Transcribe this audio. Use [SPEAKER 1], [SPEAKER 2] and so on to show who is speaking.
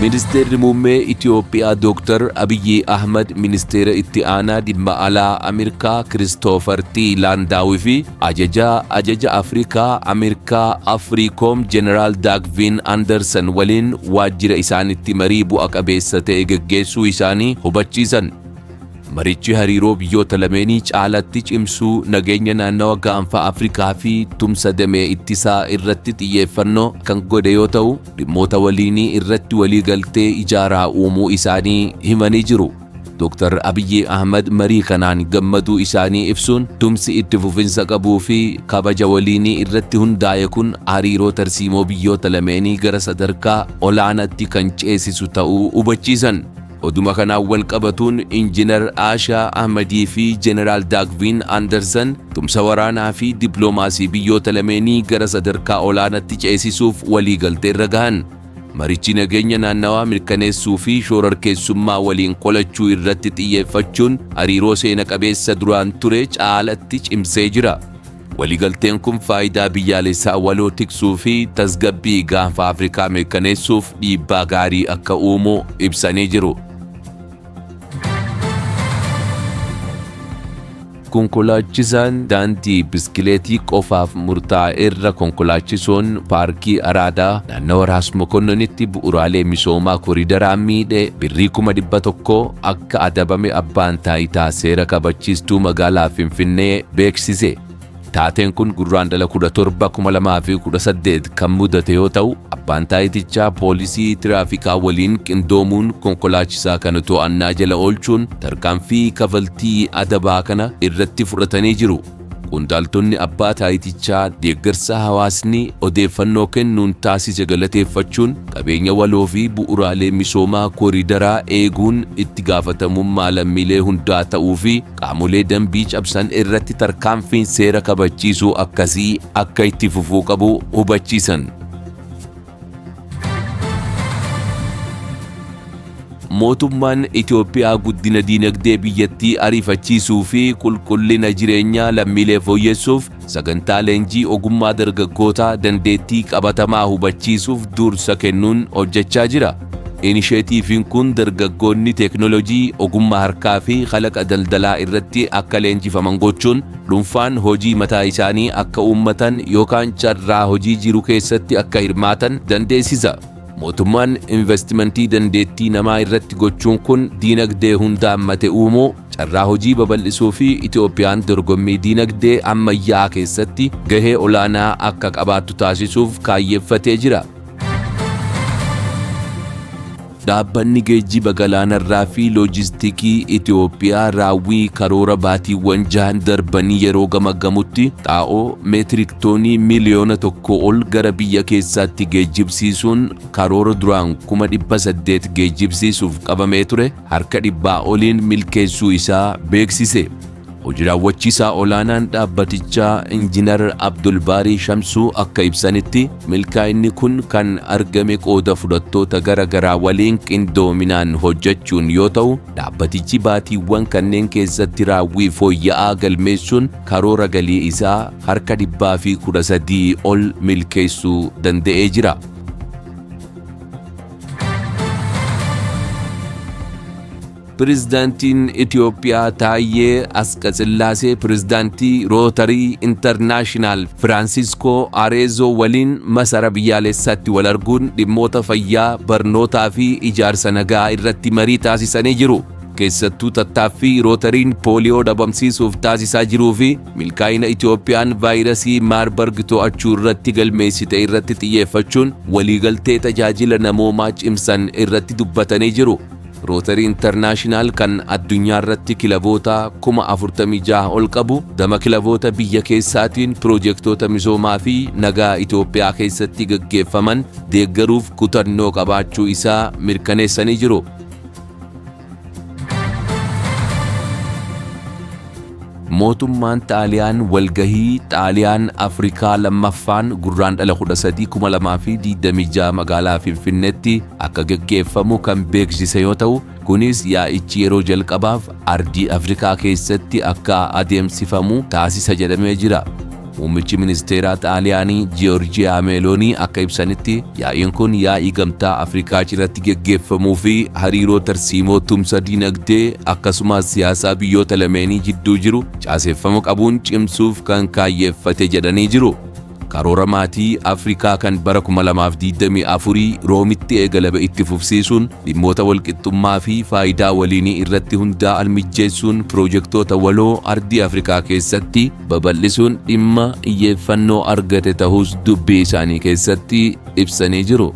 [SPEAKER 1] Ministeerri muummee Itoophiyaa Dr. Abiyyi Ahmad ministeera itti aanaa dhimma alaa Ameerikaa Christopher T. Landaawi fi ajaja Afrikaa Ameerikaa Afriikoom Jeneraal Daagvin Anderson waliin waajjira isaanitti marii bu'a qabeessa ta'e geggeessuu isaanii hubachiisan. Marichi hariiroo biyyoota lameenii caalatti cimsuu nageenya naannawa gaanfa Afrikaa fi tumsa damee ittisaa irratti xiyyeeffannoo kan godhe yoo ta'u, dhimmoota waliinii irratti waliigaltee ijaaraa uumuu isaanii himanii jiru. Dr. Abiyyi Ahmad marii kanaan gammaduu isaanii ibsuun tumsi itti fufinsa qabuu fi kabaja waliinii irratti hundaa'e kun hariiroo tarsiimoo biyyoota lameenii gara sadarkaa olaanaatti kan ceesisu ta'uu hubachiisan. Oduma kanaan wal qabatuun Injiinar Aashaa Ahmadii fi Jeneraal Daagvin Anderson tumsa waraanaa fi dippiloomaasii biyyoota lameenii gara sadarkaa olaanaatti ceesisuuf waliigaltee irra gahan. Marichi nageenya naannawaa mirkaneessuu fi shororkeessummaa waliin qolachuu irratti xiyyeeffachuun hariiroo seena qabeessa duraan ture caalatti cimsee jira. Waliigalteen kun faayidaa biyyaalessaa waloo tiksuu fi tasgabbii gaanfa Afrikaa mirkaneessuuf dhiibbaa gaarii akka uumu ibsanii jiru. Konkolaachisaan daandii biskileetii qofaaf murtaa'e irra konkolaachisuun paarkii Araadaa naannawa Raas Mokonnonitti bu'uuraalee misoomaa koriidaraa miidhe birrii 100,000 akka adabame abbaan taayitaa seera kabachiistuu magaalaa Finfinnee beeksise. Taateen kun gurraandhala 17 2018 kan mudate yoo ta'u, abbaan taayitichaa poolisii tiraafikaa waliin qindoomuun konkolaachisaa kana to'annaa jala oolchuun tarkaanfii kafaltii adabaa kana irratti fudhatanii jiru. Qondaaltonni abbaa taayitichaa deeggarsa hawaasni odeeffannoo kennuun taasise galateeffachuun qabeenya waloo fi bu'uuraalee misoomaa koriidaraa eeguun itti gaafatamummaa lammiilee hundaa ta'uu fi qaamolee dambii cabsan irratti tarkaanfiin seera kabachiisuu akkasii akka itti fufuu qabu hubachiisan. Mootummaan Itoophiyaa guddina diinagdee biyyattii ariifachiisuu fi qulqullina jireenyaa lammiilee fooyyessuuf sagantaa leenjii ogummaa dargaggootaa dandeettii qabatamaa hubachiisuuf dursa kennuun hojjechaa jira. Inisheetiiviin kun dargaggoonni teeknoolojii, ogummaa harkaa fi kalaqa daldalaa irratti akka leenjifaman gochuun dhuunfaan hojii mataa isaanii akka uummatan yookaan carraa hojii jiru keessatti akka hirmaatan dandeessisa. Mootummaan investimentii dandeettii namaa irratti gochuun kun diinagdee hunda hammate uumuu, carraa hojii babal'isuu fi Itoophiyaan dorgommii diinagdee ammayyaa keessatti gahee olaanaa akka qabaattu taasisuuf kaayyeeffatee jira. Dhaabbanni geejjiba galaanarraa fi loojistiikii Itoophiyaa raawwii karoora baatiiwwan 6 darbanii yeroo gamaggamutti xaa'oo meetirik toonii miliyoona 1 ol gara biyya keessaatti geejjibsiisuun karoora duraan 800 geejjibsiisuuf qabamee ture harka 100 oliin milkeessuu isaa beeksise. Hojii raawwachiisaa olaanaan dhaabbatichaa Injiinar Abdulbaarii Shamsuu akka ibsanitti milkaa'inni kun kan argame qooda fudhattoota garaa waliin qindoominaan hojjechuun yoo ta'u, dhaabbatichi baatiiwwan kanneen keessatti raawwii fooyya'aa galmeessuun karoora galii isaa harka 113 ol milkeessuu danda'ee jira. Pirezidaantiin Itoophiyaa Taayyee Asqasillaasee pirezidaantii Rootarii Intarnaashinaal Firaansiskoo Areezoo waliin masara biyyaalessaatti wal arguun dhimmoota fayyaa, barnootaa fi ijaarsa nagaa irratti marii taasisanii jiru. Keessattuu tattaaffii Rootariin pooliyoo dhabamsiisuuf taasisaa jiruu fi milkaa'ina Itoophiyaan vaayirasii Maarbarg to'achuu irratti galmeessite irratti xiyyeeffachuun waliigaltee tajaajila namoomaa cimsan irratti dubbatanii jiru. Rootarii Intarnaashinaal kan addunyaa irratti kilaboota 46,000 ol qabu, dama kilaboota biyya keessaatiin piroojeektoota misoomaa fi nagaa Itoophiyaa keessatti gaggeeffaman deeggaruuf kutannoo qabaachuu isaa mirkaneessanii jiru. Mootummaan Xaaliyaan walgahii Xaaliyaan Afrikaa lammaffaan gurraandhala 13 2026 magaalaa Finfinneetti akka gaggeeffamu kan beeksise yoo ta'u, kunis yaa'ichi yeroo jalqabaaf ardii Afrikaa keessatti akka adeemsifamu taasisa jedhamee jira. Muummichi ministeeraa Xaaliyaanii Giorgia Meloni akka ibsanitti yaa'iin kun yaa'ii gamtaa Afrikaa irratti geggeeffamuu fi hariiroo tarsiimoo tumsa dinagdee akkasumas siyaasaa biyyoota lameenii jidduu jiru caaseffama qabuun cimsuuf kan kaayyeeffate jedhanii jiru. Karoora maatii Afrikaa kan bara 2024 Roomitti eegalame itti fufsiisuun dhimmoota walqixxummaa fi faayidaa waliinii irratti hundaa'an mijjeessuun piroojektota waloo ardii Afrikaa keessatti babal'isuun dhimma xiyyeeffannoo argate ta'us dubbii isaanii keessatti ibsanii jiru.